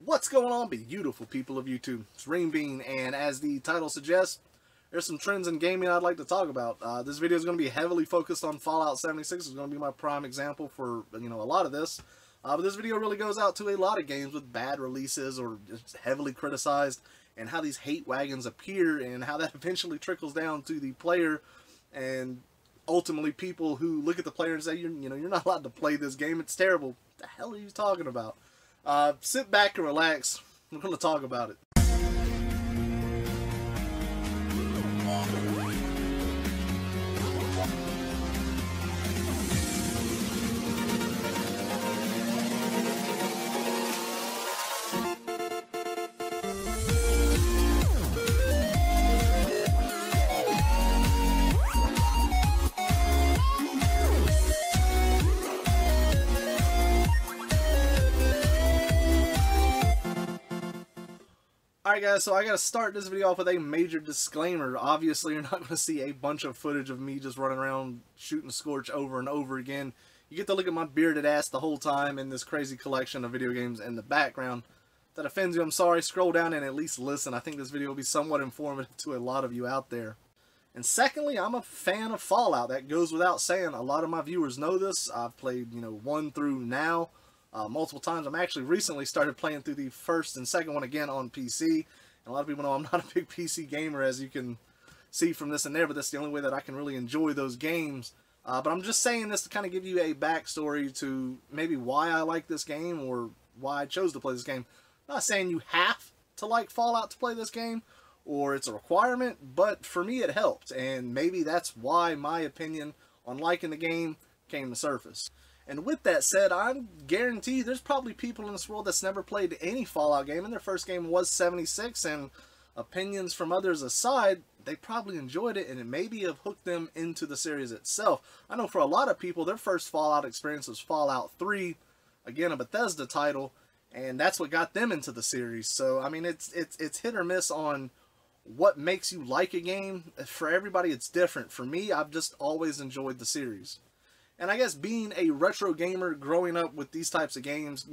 What's going on, beautiful people of YouTube? It's Renebean, and as the title suggests, there's some trends in gaming I'd like to talk about. This video is going to be heavily focused on Fallout 76. It's going to be my prime example for, a lot of this. But this video really goes out to a lot of games with bad releases or just heavily criticized, and how these hate wagons appear, and how that eventually trickles down to the player, and ultimately people who look at the player and say, you're not allowed to play this game. It's terrible. What the hell are you talking about? Sit back and relax. We're going to talk about it. Alright guys, so I gotta start this video off with a major disclaimer. Obviously you're not going to see a bunch of footage of me just running around shooting Scorch over and over again. You get to look at my bearded ass the whole time and this crazy collection of video games in the background. If that offends you, I'm sorry. Scroll down and at least listen. I think this video will be somewhat informative to a lot of you out there. And secondly, I'm a fan of Fallout. That goes without saying. A lot of my viewers know this. I've played, 1 through now. Multiple times. I'm actually recently started playing through the first and second one again on PC. And a lot of people know I'm not a big PC gamer, as you can see from this and there, but that's the only way that I can really enjoy those games. But I'm just saying this to kind of give you a backstory to maybe why I like this game or why I chose to play this game. I'm not saying you have to like Fallout to play this game or it's a requirement, but for me it helped. And maybe that's why my opinion on liking the game came to surface. And with that said, I'm guaranteed there's probably people in this world that's never played any Fallout game, and their first game was 76, and opinions from others aside, they probably enjoyed it, and it maybe have hooked them into the series itself. I know for a lot of people, their first Fallout experience was Fallout 3, again, a Bethesda title, and that's what got them into the series. So, I mean, it's hit or miss on what makes you like a game. For everybody, it's different. For me, I've just always enjoyed the series. And I guess being a retro gamer, growing up with these types of games,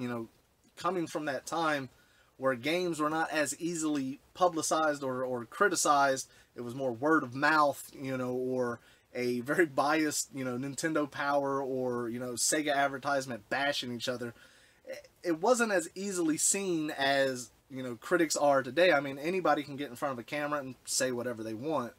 coming from that time where games were not as easily publicized or criticized, it was more word of mouth, or a very biased, Nintendo Power or, Sega advertisement bashing each other. It wasn't as easily seen as, critics are today. I mean, anybody can get in front of a camera and say whatever they want.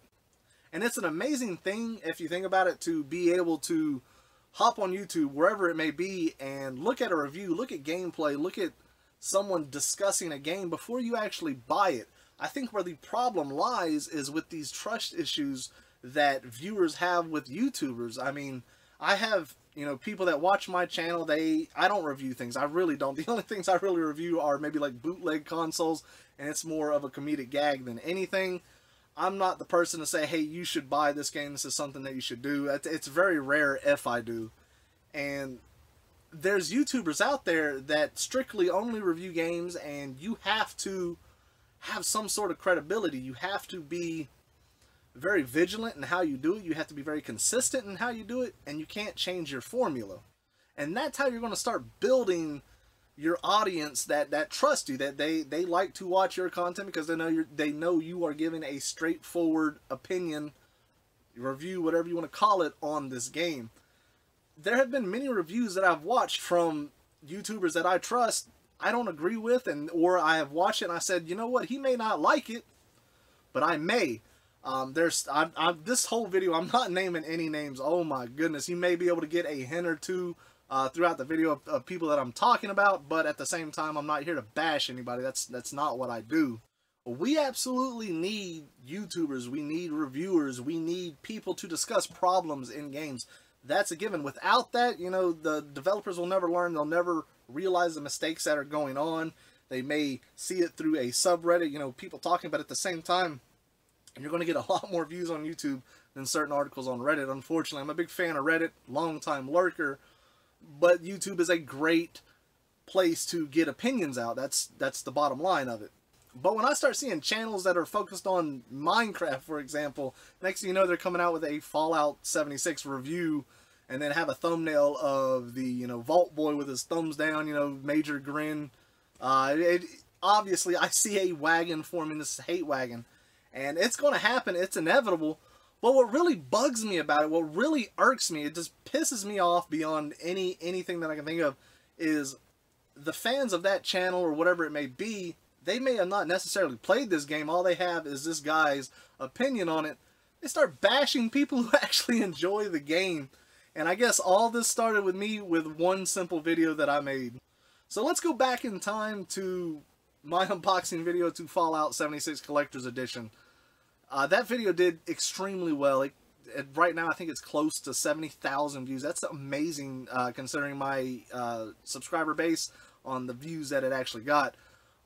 And it's an amazing thing, if you think about it, to be able to hop on YouTube, wherever it may be, and look at a review, look at gameplay, look at someone discussing a game before you actually buy it. I think where the problem lies is with these trust issues that viewers have with YouTubers. I mean, I have, people that watch my channel, I don't review things. I really don't. The only things I really review are maybe like bootleg consoles, and it's more of a comedic gag than anything. I'm not the person to say, hey, you should buy this game, this is something that you should do. It's very rare if I do. And there's YouTubers out there that strictly only review games, and you have to have some sort of credibility. You have to be very vigilant in how you do it. You have to be very consistent in how you do it, and you can't change your formula. And that's how you're going to start building your audience that trust you, that they like to watch your content because they know you are giving a straightforward opinion, review, whatever you want to call it, on this game. There have been many reviews that I've watched from YouTubers that I trust, I don't agree with, or I have watched it and I said, you know what, he may not like it, but I may. This whole video, I'm not naming any names. Oh my goodness, you may be able to get a hint or two throughout the video of people that I'm talking about, but at the same time, I'm not here to bash anybody. That's not what I do. We absolutely need YouTubers, we need reviewers, we need people to discuss problems in games. That's a given. Without that, the developers will never learn, they'll never realize the mistakes that are going on. They may see it through a subreddit, people talking, but at the same time, you're going to get a lot more views on YouTube than certain articles on Reddit. Unfortunately, I'm a big fan of Reddit, long-time lurker, but YouTube is a great place to get opinions out. That's the bottom line of it. But when I start seeing channels that are focused on Minecraft, for example, next thing you know, they're coming out with a Fallout 76 review and then have a thumbnail of the, Vault Boy with his thumbs down, major grin, Obviously, I see a wagon forming, this hate wagon, and it's going to happen. It's inevitable. But what really bugs me about it, what really irks me, it just pisses me off beyond anything that I can think of, is the fans of that channel or whatever it may be. They may have not necessarily played this game. All they have is this guy's opinion on it. They start bashing people who actually enjoy the game. And I guess all this started with me with one simple video that I made. So let's go back in time to my unboxing video to Fallout 76 Collector's Edition. That video did extremely well. Right now I think it's close to 70,000 views. That's amazing considering my subscriber base on the views that it actually got.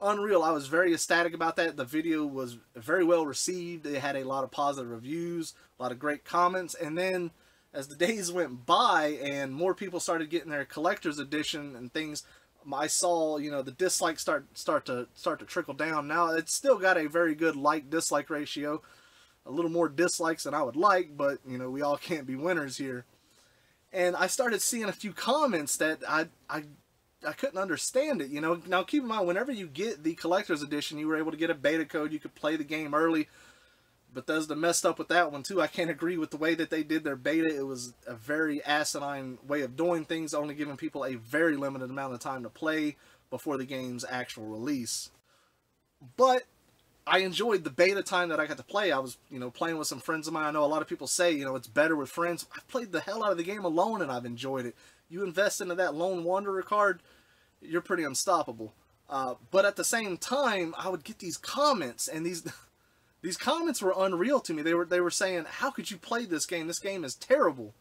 Unreal. I was very ecstatic about that. The video was very well received. It had a lot of positive reviews, a lot of great comments, and then as the days went by and more people started getting their collector's edition and things, I saw, you know, the dislikes start to trickle down. Now it's still got a very good like-dislike ratio. A little more dislikes than I would like, but you know, we all can't be winners here. And I started seeing a few comments that I couldn't understand it, you know. Now keep in mind, whenever you get the collector's edition, you were able to get a beta code. You could play the game early. Bethesda messed up with that one too. I can't agree with the way that they did their beta. It was a very asinine way of doing things, only giving people a very limited amount of time to play before the game's actual release. But I enjoyed the beta time that I got to play. I was, you know, playing with some friends of mine. I know a lot of people say, you know, it's better with friends. I've played the hell out of the game alone and I've enjoyed it. You invest into that Lone Wanderer card, you're pretty unstoppable. But at the same time, I would get these comments, and these comments were unreal to me. They were saying, "How could you play this game? This game is terrible."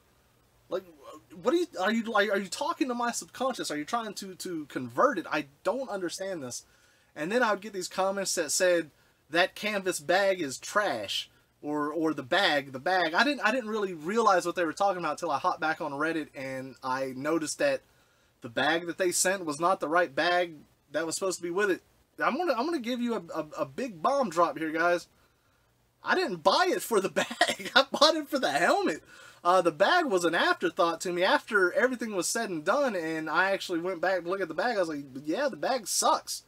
Like, what are you talking to my subconscious? Are you trying to convert it? I don't understand this. And then I would get these comments that said that canvas bag is trash, or the bag. I didn't really realize what they were talking about until I hopped back on Reddit and I noticed that the bag that they sent was not the right bag that was supposed to be with it. I'm gonna give you a big bomb drop here, guys. I didn't buy it for the bag. I bought it for the helmet. The bag was an afterthought to me after everything was said and done, and I actually went back to look at the bag. I was like, yeah, the bag sucks.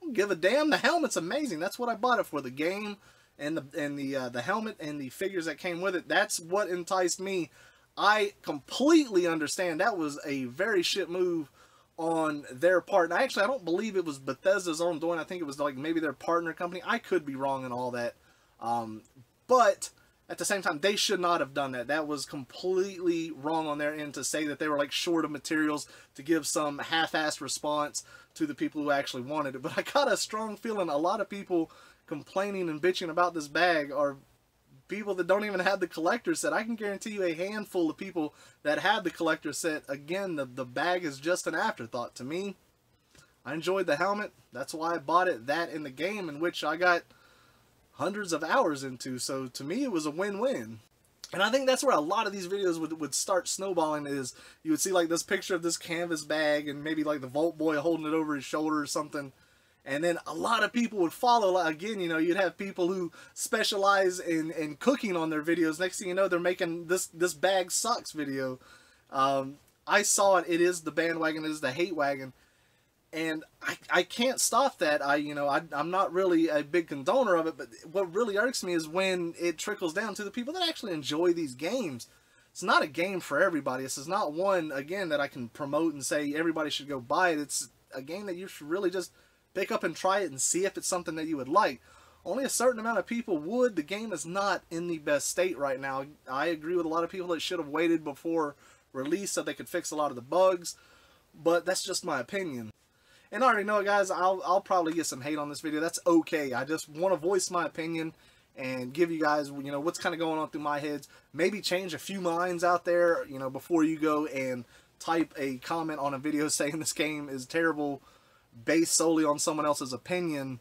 I don't give a damn. The helmet's amazing. That's what I bought it for. The game and the helmet and the figures that came with it. That's what enticed me. I completely understand that was a very shit move on their part. And I don't believe it was Bethesda's own doing. I think it was like maybe their partner company. I could be wrong in all that. But at the same time, they should not have done that. That was completely wrong on their end to say that they were like short of materials to give some half-assed response to the people who actually wanted it. But I got a strong feeling a lot of people complaining and bitching about this bag are people that don't even have the collector set. I can guarantee you a handful of people that have the collector set. Again, the bag is just an afterthought to me. I enjoyed the helmet. That's why I bought it. That in the game, in which I got hundreds of hours into. So to me, it was a win-win. And I think that's where a lot of these videos would start snowballing, is you would see like this picture of this canvas bag and maybe like the Vault Boy holding it over his shoulder or something. And then a lot of people would follow. Again, you know, you'd have people who specialize in cooking on their videos. Next thing you know, they're making this bag sucks video. I saw it. It is the bandwagon. It is the hate wagon. And I can't stop that. I'm not really a big condoner of it, but what really irks me is when it trickles down to the people that actually enjoy these games. It's not a game for everybody. This is not one, again, that I can promote and say everybody should go buy it. It's a game that you should really just pick up and try it and see if it's something that you would like. Only a certain amount of people would. The game is not in the best state right now. I agree with a lot of people that should have waited before release so they could fix a lot of the bugs, but that's just my opinion. And I already know, guys, I'll probably get some hate on this video. That's okay. I just want to voice my opinion and give you guys, you know, what's kind of going on through my head. Maybe change a few minds out there, you know, before you go and type a comment on a video saying this game is terrible based solely on someone else's opinion.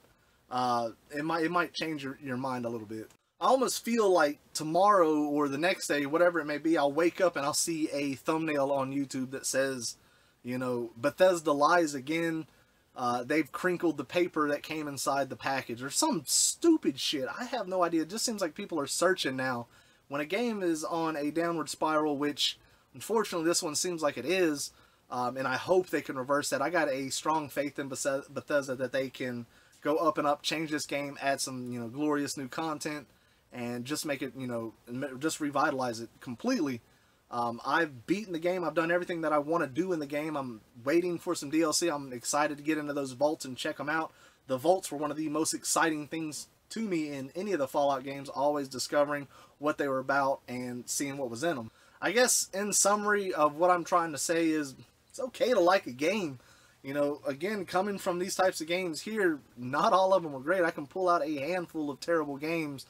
It might change your mind a little bit. I almost feel like tomorrow or the next day, whatever it may be, I'll wake up and I'll see a thumbnail on YouTube that says, you know, Bethesda lies again. They've crinkled the paper that came inside the package, or some stupid shit. I have no idea. It just seems like people are searching now. When a game is on a downward spiral, which unfortunately this one seems like it is, and I hope they can reverse that. I got a strong faith in Bethesda that they can go up and up, change this game, add some, you know, glorious new content, and just make it, you know, just revitalize it completely. I've beaten the game. I've done everything that I want to do in the game. I'm waiting for some DLC. I'm excited to get into those vaults and check them out. The vaults were one of the most exciting things to me in any of the Fallout games, always discovering what they were about and seeing what was in them. I guess in summary of what I'm trying to say is it's okay to like a game. You know, again, coming from these types of games here, not all of them were great. I can pull out a handful of terrible games,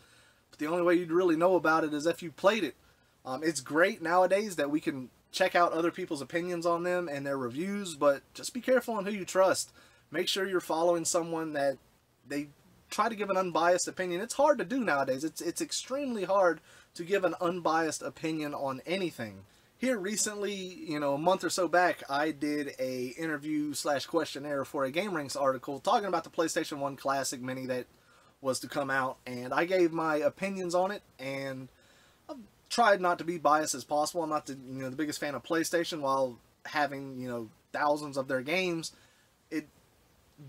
but the only way you'd really know about it is if you played it. It's great nowadays that we can check out other people's opinions on them and their reviews, but just be careful on who you trust. Make sure you're following someone that they try to give an unbiased opinion. It's hard to do nowadays. It's extremely hard to give an unbiased opinion on anything. Here recently, you know, a month or so back, I did a interview / questionnaire for a GameRanks article talking about the PlayStation 1 Classic Mini that was to come out, and I gave my opinions on it, and I've tried not to be biased as possible. I'm not the, you know, the biggest fan of PlayStation while having, you know, thousands of their games. It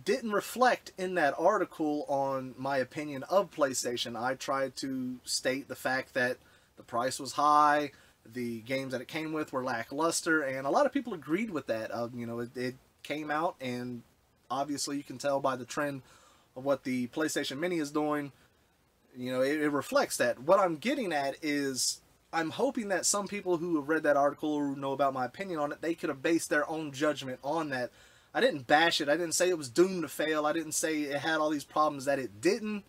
didn't reflect in that article on my opinion of PlayStation. I tried to state the fact that the price was high, the games that it came with were lackluster, and a lot of people agreed with that. You know, it came out, and obviously you can tell by the trend of what the PlayStation Mini is doing, you know, it reflects that. What I'm getting at is I'm hoping that some people who have read that article or who know about my opinion on it, they could have based their own judgment on that. I didn't bash it. I didn't say it was doomed to fail. I didn't say it had all these problems that it didn't.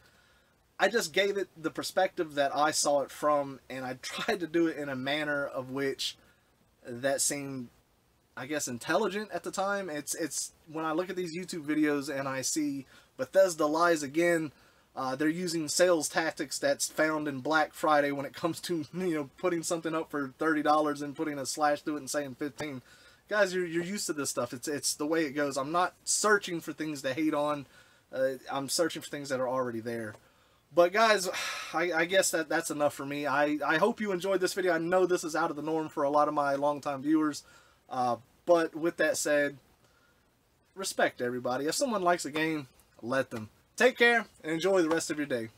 I just gave it the perspective that I saw it from, and I tried to do it in a manner of which that seemed, I guess, intelligent at the time. It's when I look at these YouTube videos and I see Bethesda lies again, they're using sales tactics that's found in Black Friday when it comes to, you know, putting something up for $30 and putting a slash through it and saying 15. Guys, you're used to this stuff. It's the way it goes. I'm not searching for things to hate on. I'm searching for things that are already there. But guys, I guess that's enough for me. I hope you enjoyed this video. I know this is out of the norm for a lot of my longtime viewers. But with that said, respect everybody. If someone likes a game, let them. Take care and enjoy the rest of your day.